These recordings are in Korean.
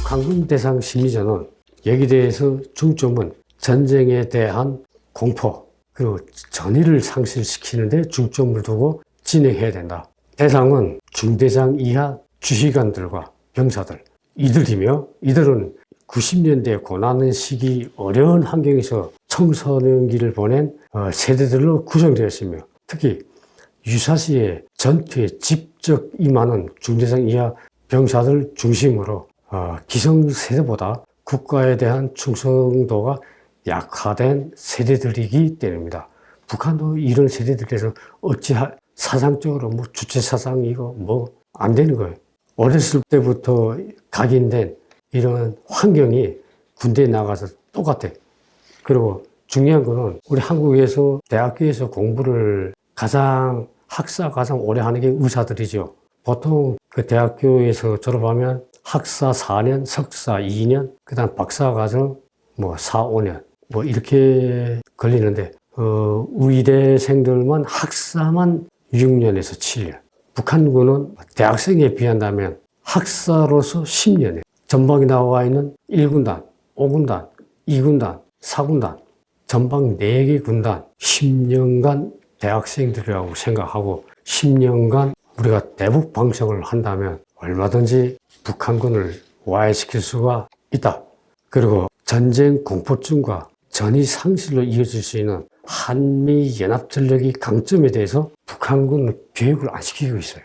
북한군 대상 심리전은 여기에 대해서 중점은 전쟁에 대한 공포 그리고 전의를 상실시키는 데 중점을 두고 진행해야 된다. 대상은 중대장 이하 주휘관들과 병사들 이들이며 이들은 90년대 고난의 시기 어려운 환경에서 청소년기를 보낸 세대들로 구성되었으며 특히 유사시에 전투에 직접 임하는 중대장 이하 병사들 중심으로 기성세대보다 국가에 대한 충성도가 약화된 세대들이기 때문입니다. 북한도 이런 세대들에서 어찌 사상적으로 주체사상이고 안 되는 거예요. 어렸을 때부터 각인된 이런 환경이 군대에 나가서 똑같아. 그리고 중요한 거는 우리 한국에서 대학교에서 공부를 학사 가장 오래 하는 게 의사들이죠. 보통 그 대학교에서 졸업하면 학사 4년, 석사 2년, 그 다음 박사과정 4, 5년 이렇게 걸리는데 의대생들만 학사만 6년에서 7년. 북한군은 대학생에 비한다면 학사로서 10년에 전방에 나와 있는 1군단, 5군단, 2군단, 4군단, 전방 4개 군단 10년간 대학생들이라고 생각하고 10년간 우리가 대북 방송을 한다면 얼마든지 북한군을 와해시킬 수가 있다. 그리고 전쟁 공포증과 전의 상실로 이어질 수 있는 한미 연합 전력의 강점에 대해서 북한군은 교육을 안 시키고 있어요.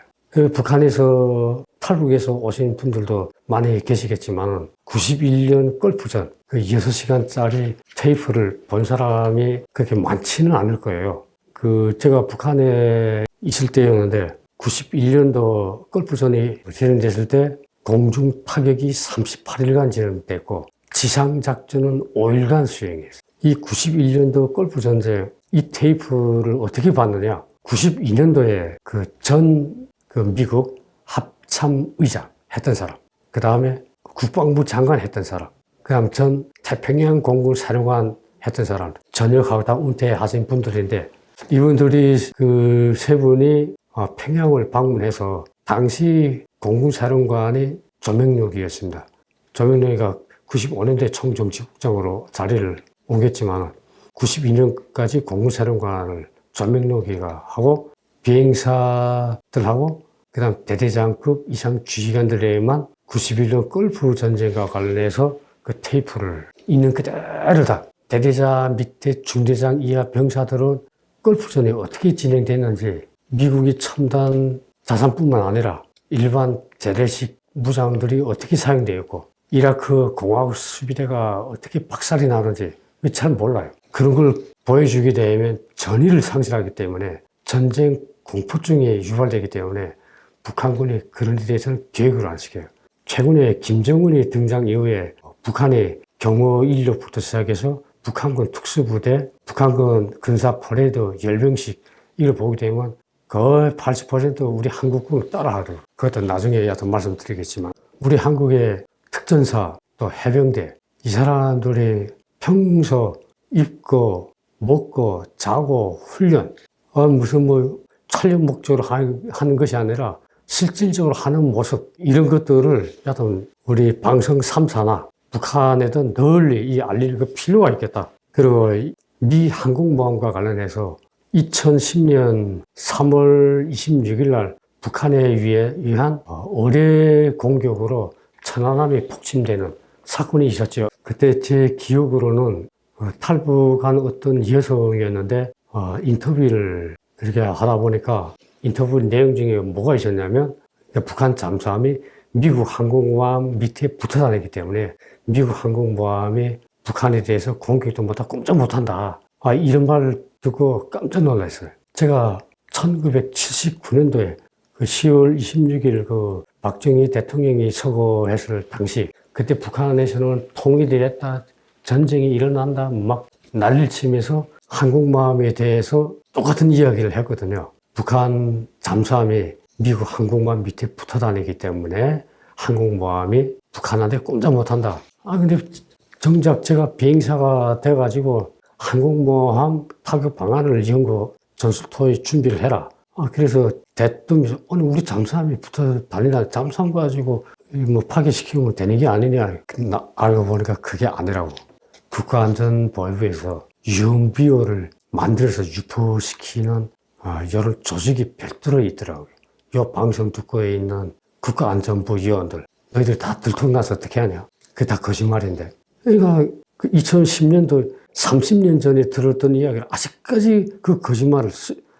북한에서 탈북에서 오신 분들도 많이 계시겠지만 91년 걸프전 그 6시간짜리 테이프를 본 사람이 그렇게 많지는 않을 거예요. 제가 북한에 있을 때였는데 91년도 걸프전이 진행됐을 때 공중 타격이 38일간 진행됐고 지상 작전은 5일간 수행했어요. 이 91년도 걸프 전쟁 이 테이프를 어떻게 봤느냐? 92년도에 미국 합참의장 했던 사람, 그 다음에 국방부 장관 했던 사람, 그 다음 전 태평양 공군 사령관 했던 사람, 전역하고 다 은퇴하신 분들인데 이분들이 세 분이 평양을 방문해서 당시 공군 사령관이 조명록이었습니다. 조명록이가 95년대 총정치국장으로 자리를 옮겼지만 92년까지 공군사령관을 조명록이가 하고 비행사들하고 그 다음 대대장급 이상 주휘관들에만 91년 걸프 전쟁과 관련해서 그 테이프를 있는 그대로 다 대대장 밑에 중대장 이하 병사들은 걸프전이 어떻게 진행됐는지 미국이 첨단 자산뿐만 아니라 일반 재래식 무장들이 어떻게 사용되었고 이라크 공화국 수비대가 어떻게 박살이 나는지 잘 몰라요. 그런 걸 보여주게 되면 전의를 상실하기 때문에 전쟁 공포증이 유발되기 때문에 북한군이 그런 데 대해서는 교육을 안 시켜요. 최근에 김정은이 등장 이후에 북한의 경호 인력부터 시작해서 북한군 특수부대, 북한군 근사 퍼레이드 열병식 이걸 보게 되면 거의 80% 우리 한국군을 따라하더라고요. 그것도 나중에 더 말씀드리겠지만 우리 한국의 특전사 또 해병대 이 사람들이 평소 입고 먹고 자고 훈련 무슨 촬영 목적으로 하는 것이 아니라 실질적으로 하는 모습 이런 것들을 여튼 우리 방송 3사나 북한에도 널리 알릴 필요가 있겠다. 그리고 미 항공모함과 관련해서 2010년 3월 26일 날 북한에 의한 어뢰 공격으로 천안함이 폭침되는 사건이 있었죠. 그때 제 기억으로는 탈북한 어떤 여성이었는데 인터뷰를 이렇게 하다 보니까 인터뷰 내용 중에 뭐가 있었냐면 북한 잠수함이 미국 항공모함 밑에 붙어 다니기 때문에 미국 항공모함이 북한에 대해서 공격도 못하고 꼼짝 못한다. 이런 말을 듣고 깜짝 놀랐어요. 제가 1979년도에 10월 26일 박정희 대통령이 서거했을 당시 그때 북한에서는 통일이 됐다, 전쟁이 일어난다 막 난리를 치면서 항공모함에 대해서 똑같은 이야기를 했거든요. 북한 잠수함이 미국 항공모함 밑에 붙어 다니기 때문에 항공모함이 북한한테 꼼짝 못한다. 근데 정작 제가 비행사가 돼가지고 항공모함 타격 방안을 연구 전술토의 준비를 해라. 그래서 대뜸 우리 잠수함이 붙어 다니나 잠수함 가지고 뭐 파괴시키면 되는 게 아니냐. 알고 보니까 그게 아니라고. 국가안전보위부에서 유흥비호를 만들어서 유포시키는 여러 조직이 별도로 있더라고요. 이 방송 듣고 있는 국가안전부 위원들, 너희들 다 들통나서 어떻게 하냐? 그게 다 거짓말인데. 그러니까 그 2010년도 30년 전에 들었던 이야기를 아직까지 그 거짓말을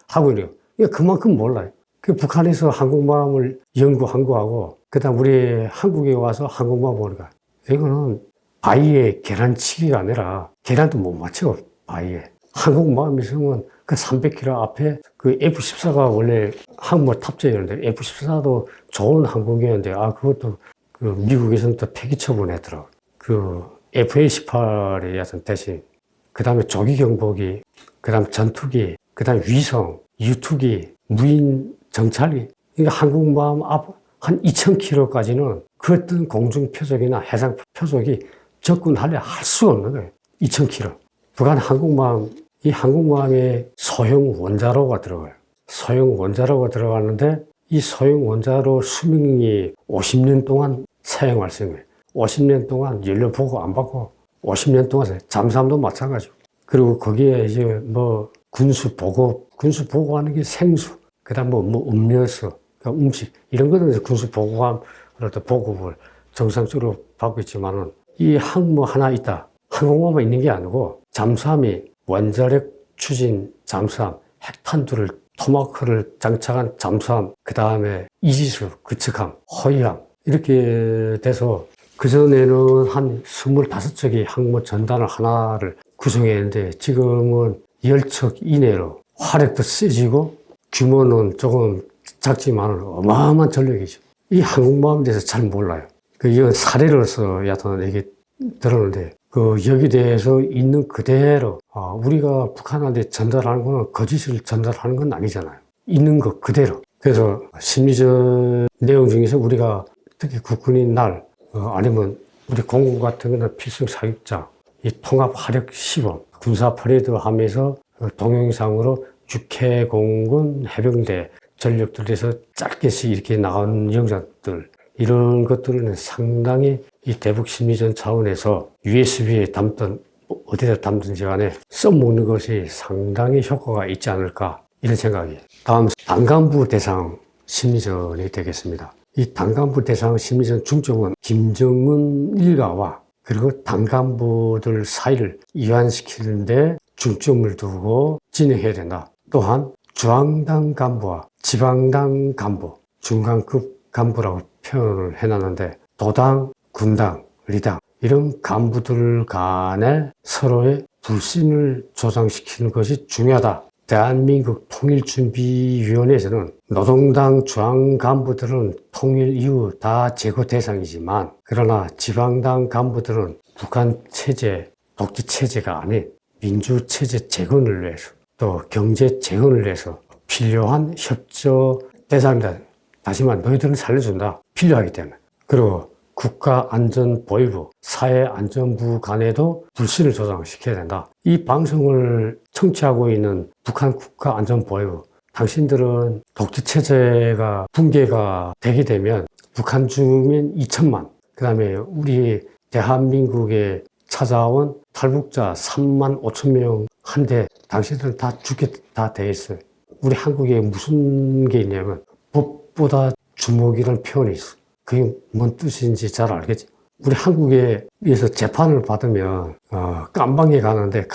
하고 있네요. 그러니까 그만큼 몰라요. 그 북한에서 한국마음을 연구한 거하고, 그 다음 우리 한국에 와서 한국마음 보니까, 이거는 바위에 계란치기가 아니라, 계란도 못 맞춰, 바위에. 한국마음 있으면 그 300km 앞에 그 F-14가 원래 항모 탑재였는데, F-14도 좋은 항공기였는데, 그것도 그 미국에서는 또 폐기 처분했더라고요. 그 FA-18의 여튼 대신, 그 다음에 조기경보기, 그 다음 전투기, 그 다음 위성, 유투기, 무인 정찰기. 그러니까 한국마음 앞 한 2000km까지는 그 어떤 공중표적이나 해상 표적이 접근하려 할 수가 없는 거예요. 2000km. 북한 항공모함, 이 항공모함에 소형 원자로가 들어가요. 소형 원자로가 들어가는데 이 소형 원자로 수명이 50년 동안 사용할 수 있는 거예요. 50년 동안 연료 보고 안 받고 50년 동안 잠수함도 마찬가지고. 그리고 거기에 이제 뭐 군수 보고하는 게 생수, 그 다음 뭐 음료수, 음식, 이런 거는 군수 보급을 정상적으로 받고 있지만은 이 항모 하나 있다. 항공모함만 있는 게 아니고 잠수함이 원자력 추진 잠수함, 핵탄두를 토마호크를 장착한 잠수함, 그 다음에 이지수, 구축함, 호위함 이렇게 돼서 그전에는 한 25척이 항모 전단을 하나를 구성했는데 지금은 10척 이내로 화력도 세지고 규모는 조금 작지만 어마어마한 전력이죠. 이 항공모함에 대해서 잘 몰라요. 이건 사례로서 여하튼 얘기 들었는데 여기 대해서 있는 그대로 우리가 북한한테 전달하는 건 거짓을 전달하는 건 아니잖아요. 있는 것 그대로. 그래서 심리적 내용 중에서 우리가 특히 국군인 날 아니면 우리 공군 같은 거는 필승 사격자, 이 통합 화력 시범, 군사 퍼레이드 하면서 동영상으로 육해공군 해병대 전력들에서 짧게씩 이렇게 나온 영상들, 이런 것들은 상당히 이 대북 심리전 차원에서 USB에 담든 어디다 담든지 간에 써먹는 것이 상당히 효과가 있지 않을까 이런 생각이. 다음 단간부 대상 심리전이 되겠습니다. 이 단간부 대상 심리전 중점은 김정은 일가와 그리고 단간부들 사이를 이완시키는데 중점을 두고 진행해야 된다. 또한 중앙당 간부와 지방당 간부, 중간급 간부라고 표현을 해놨는데 도당, 군당, 리당 이런 간부들 간에 서로의 불신을 조장시키는 것이 중요하다. 대한민국 통일준비위원회에서는 노동당 중앙 간부들은 통일 이후 다 제거 대상이지만 그러나 지방당 간부들은 북한 체제, 독재 체제가 아닌 민주 체제 재건을 위해서 또 경제 재건을 위해서 필요한 협조 대상이다. 다시만 너희들은 살려준다. 필요하기 때문에. 그리고 국가안전보위부, 사회안전부 간에도 불신을 조장시켜야 된다. 이 방송을 청취하고 있는 북한 국가안전보위부, 당신들은 독재체제가 붕괴가 되게 되면 북한 주민 2천만, 그 다음에 우리 대한민국에 찾아온 탈북자 3만 5천 명 한데 당신들은 다 죽게 다 돼 있어요. 우리 한국에 무슨 게 있냐면 법보다 주먹이라는 표현이 있어. 그게 뭔 뜻인지 잘 알겠지? 우리 한국에서 재판을 받으면 깜방에 가는데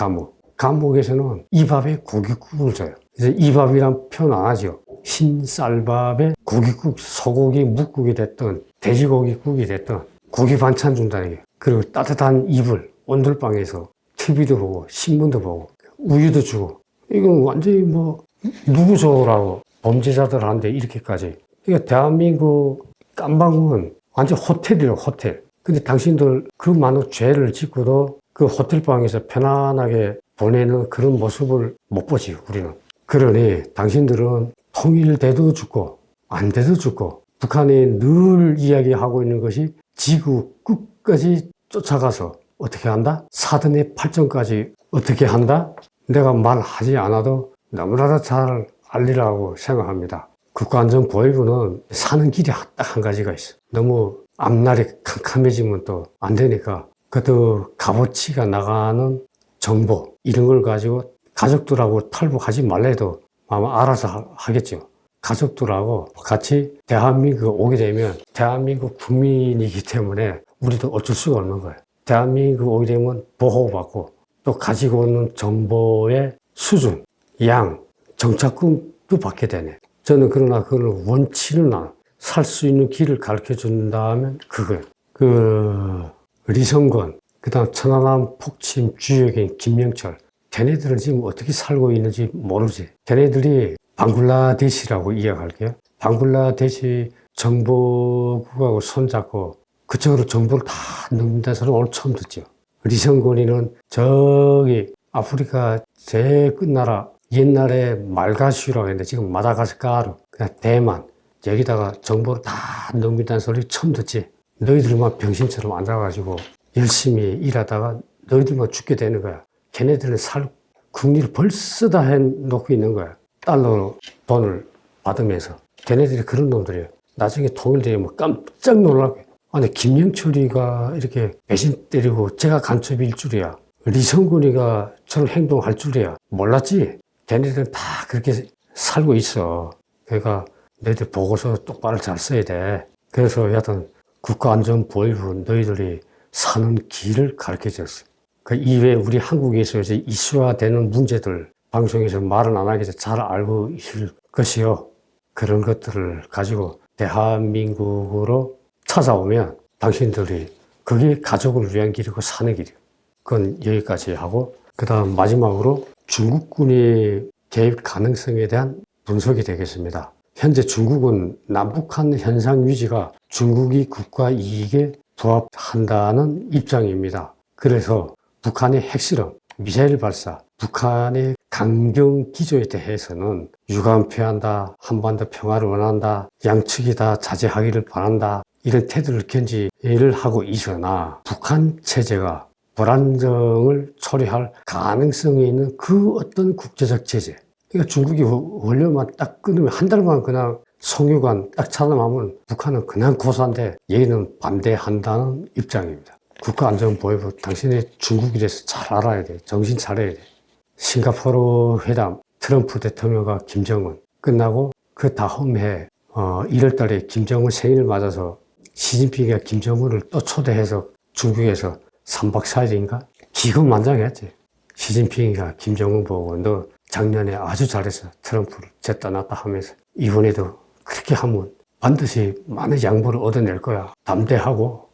감옥에서는 이밥에 고깃국을 줘요. 그래서 이밥이란 표현 안 하죠. 흰 쌀밥에 고깃국, 소고기 묵국이 됐든 돼지고기국이 됐든 고기 반찬 준다는 게. 그리고 따뜻한 이불, 온돌방에서 TV도 보고 신문도 보고 우유도 주고. 이건 완전히 누구 줘라고 범죄자들한테 이렇게까지. 그러니까 대한민국 깜방은 완전 호텔이에요, 호텔. 근데 당신들 그 많은 죄를 짓고도 그 호텔방에서 편안하게 보내는 그런 모습을 못 보지, 우리는. 그러니 당신들은 통일돼도 죽고 안 돼도 죽고 북한이 늘 이야기하고 있는 것이 지구 끝까지 쫓아가서 어떻게 한다? 사드의 발전까지 어떻게 한다? 내가 말하지 않아도 너무나도 잘 알리라고 생각합니다. 국가안전보위부는 사는 길이 딱 한 가지가 있어. 너무 앞날이 캄캄해지면 또 안 되니까 그것도 값어치가 나가는 정보 이런 걸 가지고 가족들하고 탈북하지 말래도 아마 알아서 하겠죠. 가족들하고 같이 대한민국에 오게 되면 대한민국 국민이기 때문에 우리도 어쩔 수가 없는 거예요. 대한민국 오게 되면 보호받고 또 가지고 오는 정보의 수준, 양, 정착금도 받게 되네. 저는 그러나 그걸 원치는 않아. 살 수 있는 길을 가르쳐 준다면 그거예요. 리성건, 그 다음 천안함 폭침 주역인 김명철. 걔네들은 지금 어떻게 살고 있는지 모르지. 걔네들이 방글라데시라고 이야기할게요. 방글라데시 정보국하고 손잡고 그쪽으로 정보를 다 넘긴다는 소리 오늘 처음 듣죠. 리성건이는 저기 아프리카 제일 끝나라 옛날에 말가슈라고 했는데 지금 마다가스카르 그냥 대만 여기다가 정보를 다 넘긴다는 소리 처음 듣지. 너희들만 병신처럼 앉아가지고 열심히 일하다가 너희들만 죽게 되는 거야. 걔네들은 국리를 벌써 다 해놓고 있는 거야. 달러로 돈을 받으면서. 걔네들이 그런 놈들이에요. 나중에 통일되면 깜짝 놀라게. 아니 김영철이가 이렇게 배신 때리고 제가 간첩일 줄이야. 리성근이가 저런 행동할 줄이야. 몰랐지? 걔네들은 다 그렇게 살고 있어. 그러니까 너희들 보고서 똑바로 잘 써야 돼. 그래서 여하튼 국가안전보위부 너희들이 사는 길을 가르쳐줬어. 그 이외에 우리 한국에서 이제 이슈화되는 문제들 방송에서 말은 안 하겠지 잘 알고 있을 것이요. 그런 것들을 가지고 대한민국으로 찾아오면 당신들이 그게 가족을 위한 길이고 사는 길이에요. 그건 여기까지 하고 그 다음 마지막으로 중국군의 개입 가능성에 대한 분석이 되겠습니다. 현재 중국은 남북한 현상 유지가 중국이 국가 이익에 부합한다는 입장입니다. 그래서 북한의 핵실험, 미사일 발사, 북한의 강경 기조에 대해서는 유감표한다, 한반도 평화를 원한다, 양측이 다 자제하기를 바란다 이런 태도를 견지를 하고 있으나 북한 체제가 불안정을 초래할 가능성이 있는 그 어떤 국제적 제재 그러니까 중국이 원료만 딱 끊으면 한 달만 그냥 송유관 딱 차단하면 북한은 그냥 고소한데 얘는 반대한다는 입장입니다. 국가안전보위부 당신이 중국에 대해서 잘 알아야 돼. 정신 차려야 돼. 싱가포르 회담 트럼프 대통령과 김정은 끝나고 그 다음 해 1월 달에 김정은 생일을 맞아서 시진핑이 김정은을 또 초대해서 중국에서 3박 4일인가? 기겁만장했지. 시진핑이 김정은 보고 너 작년에 아주 잘했어. 트럼프를 졌다 놨다 하면서 이번에도 그렇게 하면 반드시 많은 양보를 얻어낼 거야. 담대하고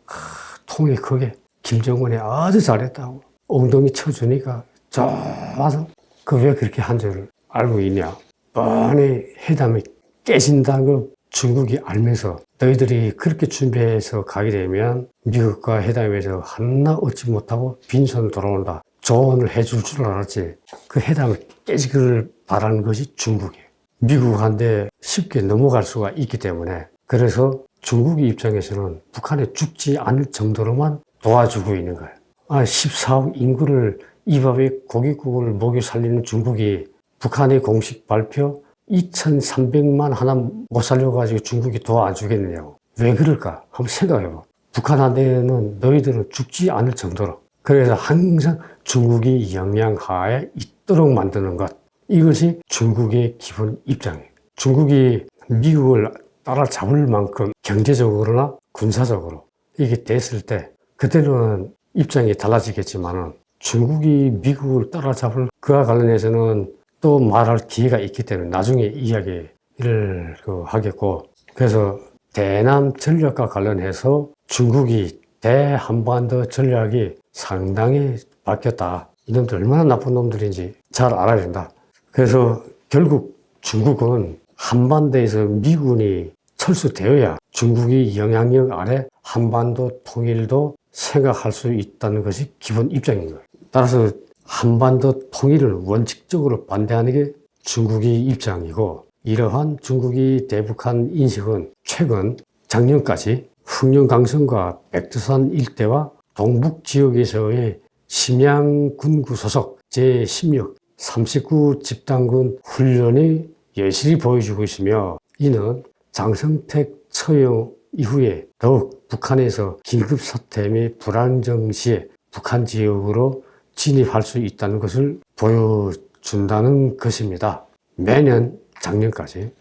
통이 크게 김정은이 아주 잘했다고 엉덩이 쳐주니까 좋아서 그 왜 그렇게 한 줄 알고 있냐. 뻔히 회담이 깨진다는 걸 중국이 알면서 너희들이 그렇게 준비해서 가게 되면 미국과 회담에서 하나 얻지 못하고 빈손 돌아온다. 조언을 해줄 줄 알았지. 그 회담을 깨지기를 바라는 것이 중국이에요. 미국한테 쉽게 넘어갈 수가 있기 때문에 그래서 중국의 입장에서는 북한에 죽지 않을 정도로만 도와주고 있는 거예요. 14억 인구를 이 밥에 고깃국을 먹여 살리는 중국이 북한의 공식 발표 2,300만 하나 못 살려가지고 중국이 도와주겠느냐고. 왜 그럴까? 한번 생각해봐. 북한한테는 너희들은 죽지 않을 정도로. 그래서 항상 중국이 영향하에 있도록 만드는 것. 이것이 중국의 기본 입장이에요. 중국이 미국을 따라잡을 만큼 경제적으로나 군사적으로 이게 됐을 때 그때는 입장이 달라지겠지만은 중국이 미국을 따라잡을 그와 관련해서는 또 말할 기회가 있기 때문에 나중에 이야기를 하겠고 그래서 대남 전략과 관련해서 중국이 대한반도 전략이 상당히 바뀌었다. 이놈들 얼마나 나쁜 놈들인지 잘 알아야 된다. 그래서 결국 중국은 한반도에서 미군이 철수되어야 중국이 영향력 아래 한반도 통일도 생각할 수 있다는 것이 기본 입장인 거예요. 따라서 한반도 통일을 원칙적으로 반대하는 게 중국의 입장이고 이러한 중국의 대북한 인식은 최근 작년까지 흑룡강성과 백두산 일대와 동북 지역에서의 심양군구 소속 제16, 39 집단군 훈련이 여실히 보여주고 있으며 이는 장성택 처형 이후에 더욱 북한에서 긴급사태 및 불안정 시에 북한 지역으로 진입할 수 있다는 것을 보여준다는 것입니다. 매년 작년까지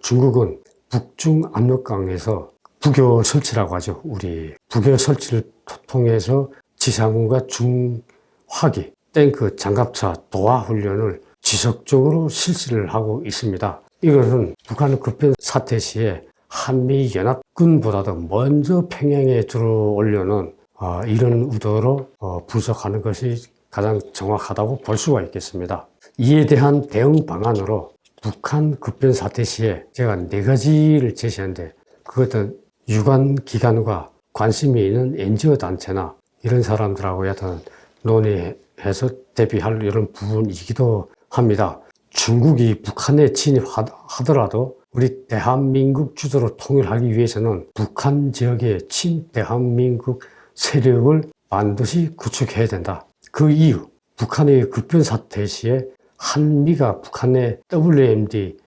중국은 북중 압력강에서 부교 설치라고 하죠. 우리 부교 설치를 통해서 지상군과 중화기, 탱크, 장갑차 도하 훈련을 지속적으로 실시를 하고 있습니다. 이것은 북한 급변 사태 시에 한미연합군보다도 먼저 평양에 들어오려는 이런 의도로 분석하는 것이 가장 정확하다고 볼 수가 있겠습니다. 이에 대한 대응 방안으로 북한 급변 사태 시에 제가 4가지를 제시했는데, 그것은 유관기관과 관심이 있는 NGO 단체나 이런 사람들하고 여튼 논의해서 대비할 이런 부분이기도 합니다. 중국이 북한에 진입하더라도 우리 대한민국 주도로 통일하기 위해서는 북한 지역의 친대한민국 세력을 반드시 구축해야 된다. 그 이유, 북한의 급변 사태 시에 한미가 북한의 WMD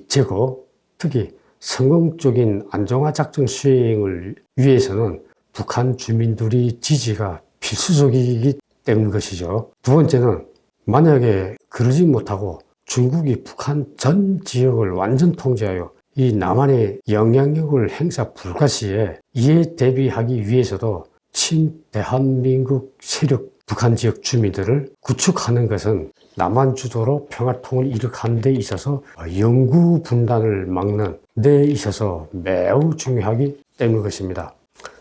제거, 특히 성공적인 안정화 작전 수행을 위해서는 북한 주민들의 지지가 필수적이기 때문인 것이죠. 두 번째는 만약에 그러지 못하고 중국이 북한 전 지역을 완전 통제하여 이 남한의 영향력을 행사 불가 시에 이에 대비하기 위해서도 친대한민국 세력 북한 지역 주민들을 구축하는 것은 남한 주도로 평화통을 이룩하는 데 있어서 영구 분단을 막는 데 있어서 매우 중요하기 때문인 것입니다.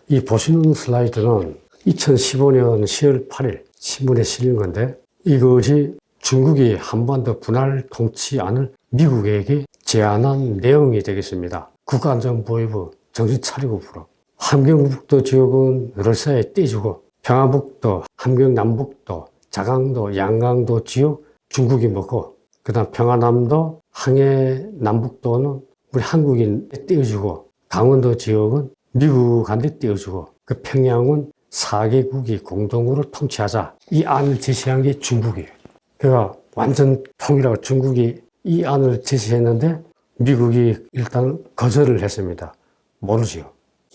이 보시는 슬라이드는 2015년 10월 8일 신문에 실린 건데, 이것이 중국이 한반도 분할 통치안을 미국에게 제안한 내용이 되겠습니다. 국가안전보위부 정신 차리고 불어. 함경북도 지역은 러시아에 떼주고, 평화북도, 함경남북도, 자강도, 양강도 지역 중국이 먹고, 그 다음 평화남도, 항해남북도는 우리 한국인에 떼어주고, 강원도 지역은 미국한테 떼어주고, 그 평양은 4개국이 공동으로 통치하자. 이 안을 제시한 게 중국이에요. 그러니까 완전 통일하고 중국이 이 안을 제시했는데 미국이 일단 거절을 했습니다. 모르지요.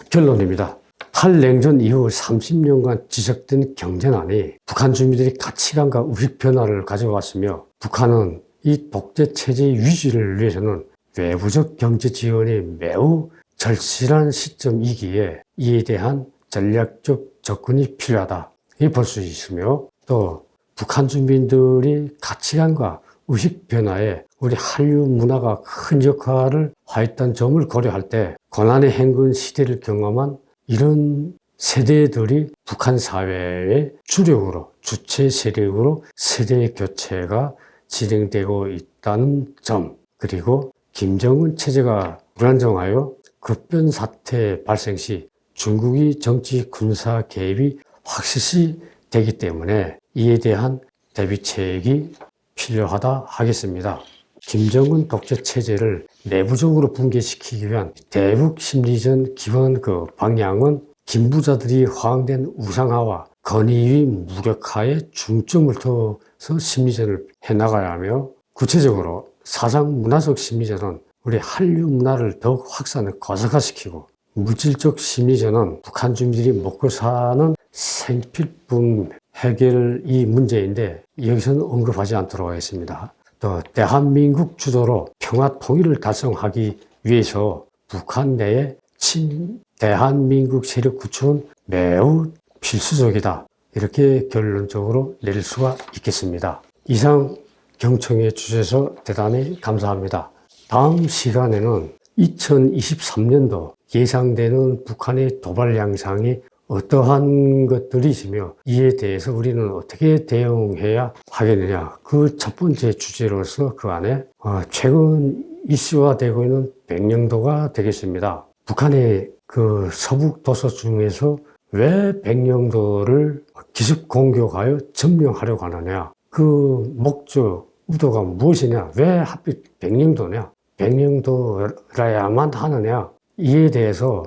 결론입니다. 한냉전 이후 30년간 지속된 경제난이 북한 주민들의 가치관과 의식 변화를 가져왔으며, 북한은 이 독재 체제 유지를 위해서는 외부적 경제 지원이 매우 절실한 시점이기에 이에 대한 전략적 접근이 필요하다. 이렇게 볼 수 있으며, 또 북한 주민들의 가치관과 의식 변화에 우리 한류 문화가 큰 역할을 하였던 점을 고려할 때, 고난의 행군 시대를 경험한 이런 세대들이 북한 사회의 주력으로, 주체 세력으로 세대 교체가 진행되고 있다는 점, 그리고 김정은 체제가 불안정하여 급변 사태 발생 시 중국이 정치 군사 개입이 확실시 되기 때문에 이에 대한 대비책이 필요하다 하겠습니다. 김정은 독재 체제를 내부적으로 붕괴시키기 위한 대북 심리전 기본 방향은 김부자들이 허황된 우상화와 건의의 무력화에 중점을 둬서 심리전을 해나가야 하며, 구체적으로 사상 문화적 심리전은 우리 한류 문화를 더욱 확산을 고속화시키고, 물질적 심리전은 북한 주민들이 먹고 사는 생필품 해결이 문제인데 여기서는 언급하지 않도록 하겠습니다. 또 대한민국 주도로 평화 통일을 달성하기 위해서 북한 내에 친대한민국 세력 구축은 매우 필수적이다. 이렇게 결론적으로 내릴 수가 있겠습니다. 이상 경청해 주셔서 대단히 감사합니다. 다음 시간에는 2023년도 예상되는 북한의 도발 양상이 어떠한 것들이 있으며 이에 대해서 우리는 어떻게 대응해야 하겠느냐, 그 첫 번째 주제로서 그 안에 최근 이슈화되고 있는 백령도가 되겠습니다. 북한의 서북 도서 중에서 왜 백령도를 기습 공격하여 점령하려고 하느냐, 그 목적, 의도가 무엇이냐, 왜 하필 백령도냐, 백령도라야만 하느냐, 이에 대해서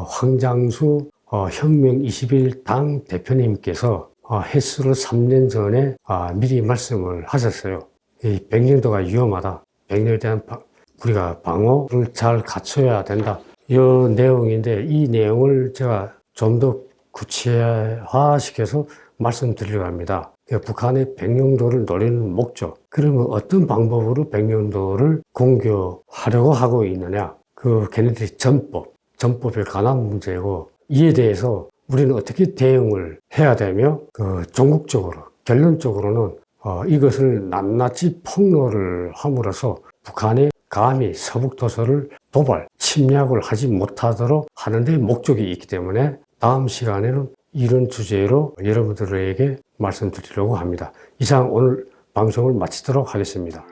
황장수 혁명 21 당 대표님께서 해수를 3년 전에 미리 말씀을 하셨어요. 이 백령도가 위험하다. 백령도에 대한 우리가 방어를 잘 갖춰야 된다. 이 내용인데 이 내용을 제가 좀 더 구체화시켜서 말씀드리려고 합니다. 북한의 백령도를 노리는 목적, 그러면 어떤 방법으로 백령도를 공격하려고 하고 있느냐, 걔네들의 전법에 관한 문제고, 이에 대해서 우리는 어떻게 대응을 해야 되며, 종국적으로, 결론적으로는 이것을 낱낱이 폭로를 함으로써 북한이 감히 서북도서를 도발, 침략을 하지 못하도록 하는 데 목적이 있기 때문에 다음 시간에는 이런 주제로 여러분들에게 말씀드리려고 합니다. 이상 오늘 방송을 마치도록 하겠습니다.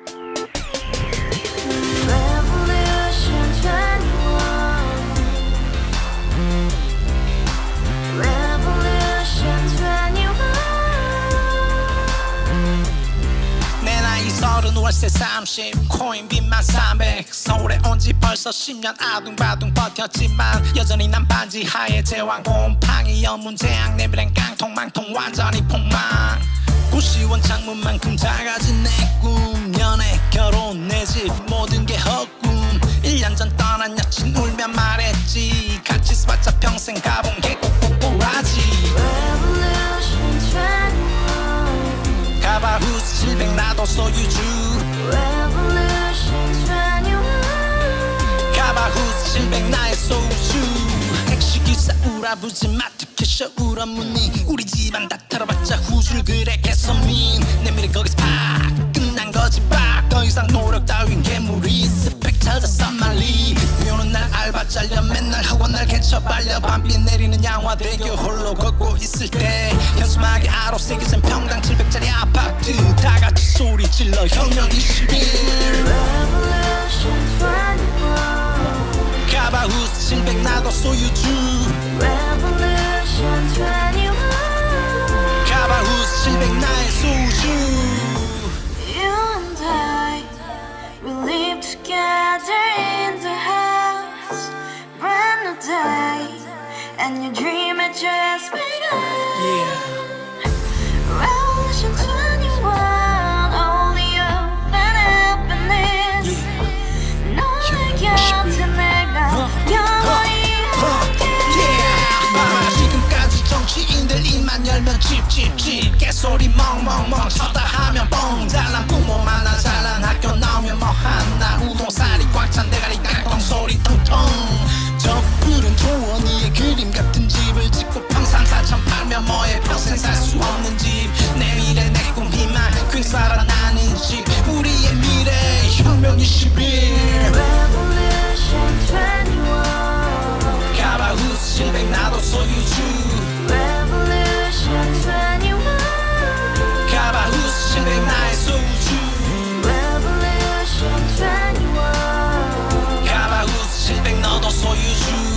월세 30 코인 빚만 300 서울에 온 지 벌써 10년 아둥바둥 버텼지만 여전히 난 반지 하에 제왕 곰팡이 연문제약 내비랭 깡통 망통 완전히 폭망 고시원 창문만큼 작아진 내 꿈 연애 결혼 내 집 모든 게 헛꿈 1년 전 떠난 여친 울며 말했지 같이 써봤자 평생 가본 게 꼭꼭꼭하지 가바후스 700 나도 소유주 가바후스 700 나의 소주 택시기사 우라부지 마트 캐셔 울어무니 우리 집안 다 털어봤자 후줄 그래 개선민 내 미래 거기서 팍 끝난 거지 팍 더 이상 노력 따윈 괴물이 스펙 찾아서 말리 비오는 날 알바 잘려 맨날 학원 날 개쳐 발려 밤비 내리는 양화대교 홀로 걷고 있을 때 현수막에 아로 새겨진 평당 700짜리 아파트 다같이 소리 질러 혁명 21 가바후스 700 나도 소유주 가바후스 700 나의 소주 You and I, we live together in the house, brand new day, and your dream had just begun. Revolution 21, only hope and happiness. 너의 곁에 내가 영원히 함께. 지금까지 정치인들 입만 열면 찝찝찝 개소리 멍멍멍 쳤다 하면 뻥 잘난 부모 만나 잘난 학교 나오면 뭐하나 우동살이 꽉 찬 대가리 깡통 소리 텅텅 저 푸른 조원이의 그림 같은 집을 짓고 평상사천 팔면 뭐해 평생 살 수 없는 집 내 미래 내 꿈 희망 퀵살아나는 집 우리의 미래 혁명 21 Revolution 21. 가바후스 700 나도 소유주 Revolution 21. 가바후스 700 나의 소주 Revolution 21. 가바후스 700 너도 소유주